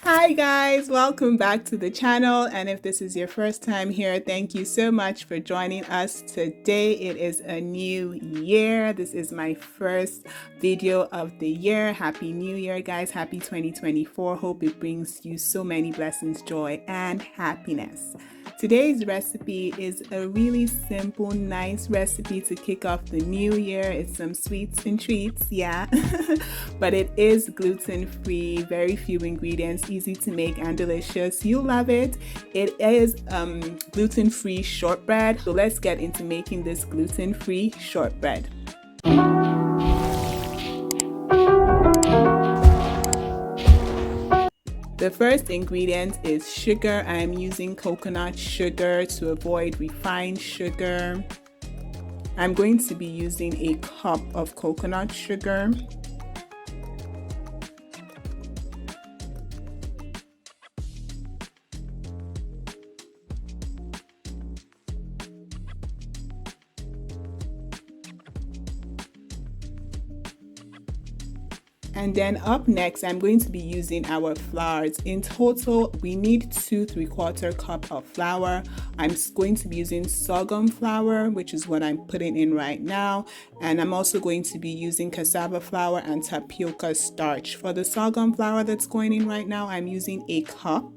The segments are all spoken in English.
Hi guys, welcome back to the channel, and if this is your first time here, thank you so much for joining us today. It is a new year. This is my first video of the year. Happy New Year guys, happy 2024. Hope it brings you so many blessings, joy and happiness. Today's recipe is a really simple, nice recipe to kick off the new year. It's some sweets and treats, yeah, but it is gluten-free, very few ingredients, easy to make and delicious. You'll love it. It is gluten-free shortbread. So let's get into making this gluten-free shortbread. The first ingredient is sugar. I'm using coconut sugar to avoid refined sugar. I'm going to be using a cup of coconut sugar. And then up next, I'm going to be using our flours. In total, we need 2 3/4 cup of flour. I'm going to be using sorghum flour, which is what I'm putting in right now. And I'm also going to be using cassava flour and tapioca starch. For the sorghum flour that's going in right now, I'm using a cup.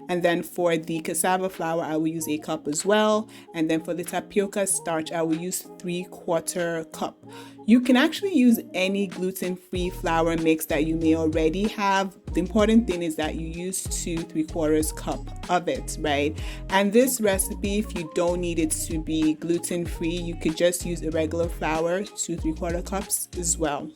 And then for the cassava flour, I will use a cup as well. And then for the tapioca starch, I will use 3/4 cup. You can actually use any gluten-free flour mix that you may already have. The important thing is that you use 2 3/4 cup of it, right? And this recipe, if you don't need it to be gluten-free, you could just use a regular flour, 2 3/4 cups as well.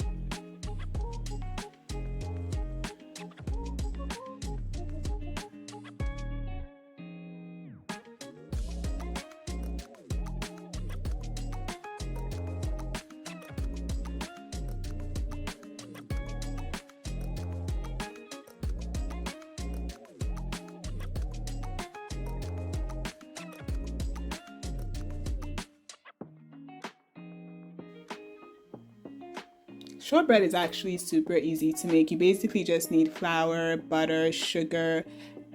Shortbread is actually super easy to make. You basically just need flour, butter, sugar,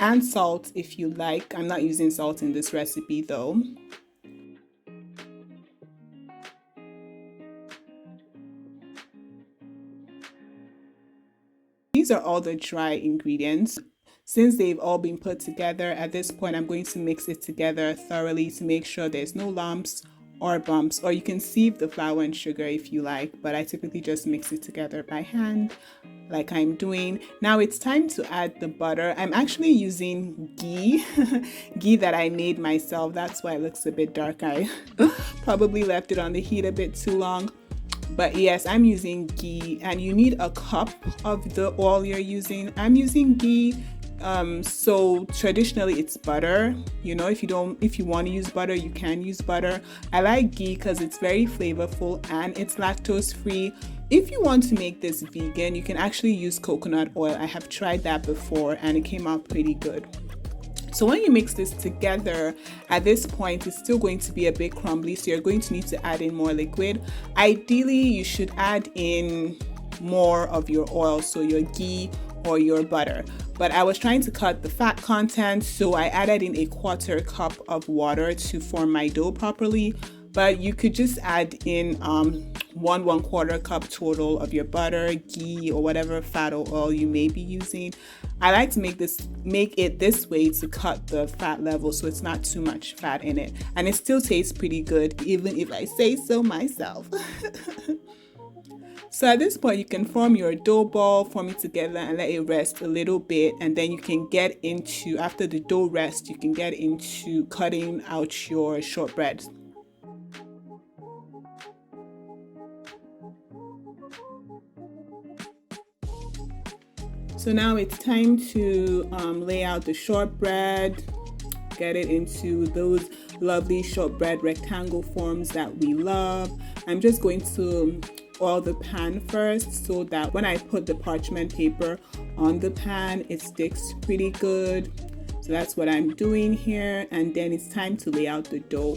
and salt if you like. I'm not using salt in this recipe though. These are all the dry ingredients. Since they've all been put together, at this point I'm going to mix it together thoroughly to make sure there's no lumps or bumps, or you can sieve the flour and sugar if you like, but I typically just mix it together by hand like I'm doing. Now it's time to add the butter. I'm actually using ghee, ghee that I made myself. That's why it looks a bit dark. I probably left it on the heat a bit too long. But yes, I'm using ghee, and you need a cup of the oil you're using. I'm using ghee. So traditionally it's butter. You know, if you want to use butter, you can use butter. I like ghee because it's very flavorful and it's lactose free. If you want to make this vegan, you can actually use coconut oil. I have tried that before and it came out pretty good. So when you mix this together, at this point, it's still going to be a bit crumbly, so you're going to need to add in more liquid. Ideally, you should add in more of your oil, so your ghee or your butter. But I was trying to cut the fat content, so I added in 1/4 cup of water to form my dough properly. But you could just add in 1/4 cup total of your butter, ghee, or whatever fat or oil you may be using. I like to make it this way to cut the fat level so it's not too much fat in it, and it still tastes pretty good, even if I say so myself. So at this point, you can form your dough ball, form it together and let it rest a little bit, and then you can get into, after the dough rests, you can get into cutting out your shortbread. So now it's time to lay out the shortbread, get it into those lovely shortbread rectangle forms that we love. I'm just going to oil the pan first so that when I put the parchment paper on the pan, it sticks pretty good. So that's what I'm doing here, and then it's time to lay out the dough.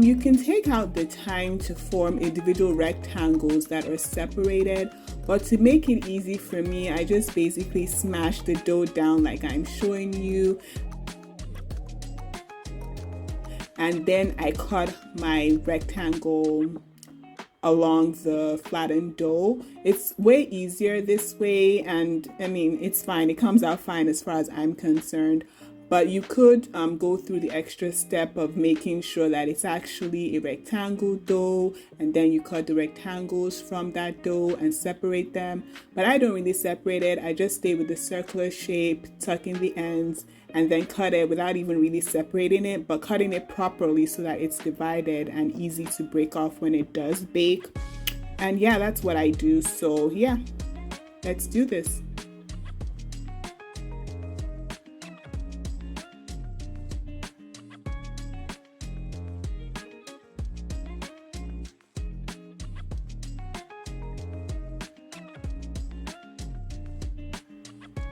You can take out the time to form individual rectangles that are separated, But to make it easy for me, I just basically smash the dough down like I'm showing you. And then I cut my rectangle along the flattened dough. It's way easier this way, and I mean, it's fine. It comes out fine as far as I'm concerned. But you could go through the extra step of making sure that it's actually a rectangle dough, and then you cut the rectangles from that dough and separate them. But I don't really separate it. I just stay with the circular shape, tuck in the ends, and then cut it without even really separating it, but cutting it properly so that it's divided and easy to break off when it does bake. And yeah, that's what I do. So yeah, let's do this.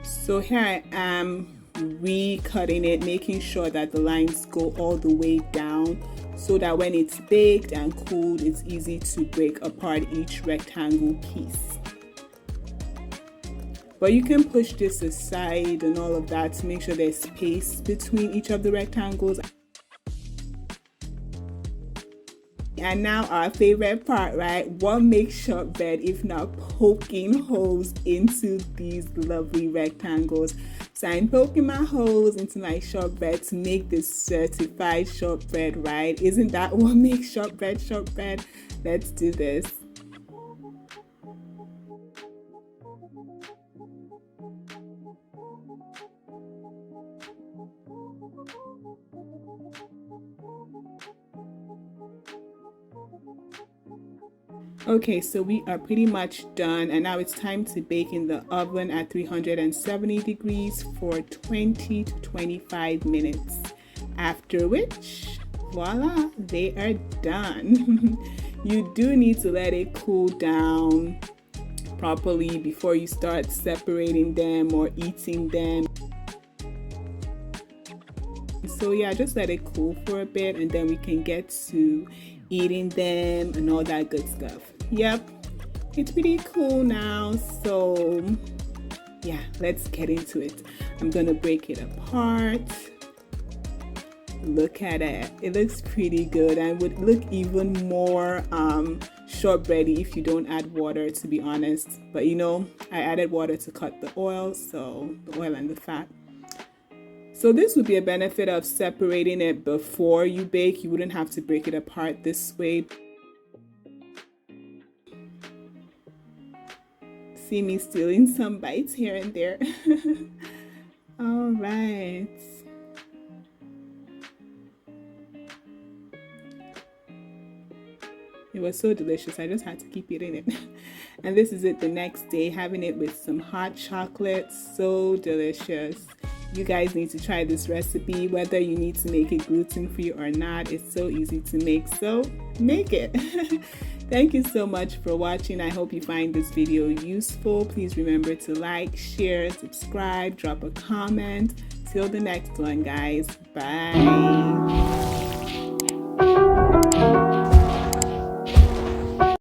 So here I am recutting it, making sure that the lines go all the way down so that when it's baked and cooled, it's easy to break apart each rectangle piece. But you can push this aside and all of that to make sure there's space between each of the rectangles. And now our favorite part, right? What makes shortbread if not poking holes into these lovely rectangles? So I'm poking my holes into my shortbread to make this certified shortbread, right? Isn't that what makes shortbread shortbread? Let's do this. Okay, so we are pretty much done, and now it's time to bake in the oven at 370 degrees for 20 to 25 minutes. After which, voila, they are done. You do need to let it cool down properly before you start separating them or eating them. So yeah, just let it cool for a bit and then we can get to eating them and all that good stuff. Yep, it's pretty cool now. So yeah, let's get into it. I'm gonna break it apart. Look at it. It looks pretty good and would look even more shortbready if you don't add water, to be honest. But you know, I added water to cut the oil, so the oil and the fat. So this would be a benefit of separating it before you bake. You wouldn't have to break it apart this way. See me stealing some bites here and there. All right. It was so delicious. I just had to keep eating it. And this is it the next day, having it with some hot chocolate. So delicious. You guys need to try this recipe, whether you need to make it gluten-free or not. It's so easy to make, so make it. Thank you so much for watching. I hope you find this video useful. Please remember to like, share, subscribe, drop a comment. Till the next one, guys. Bye.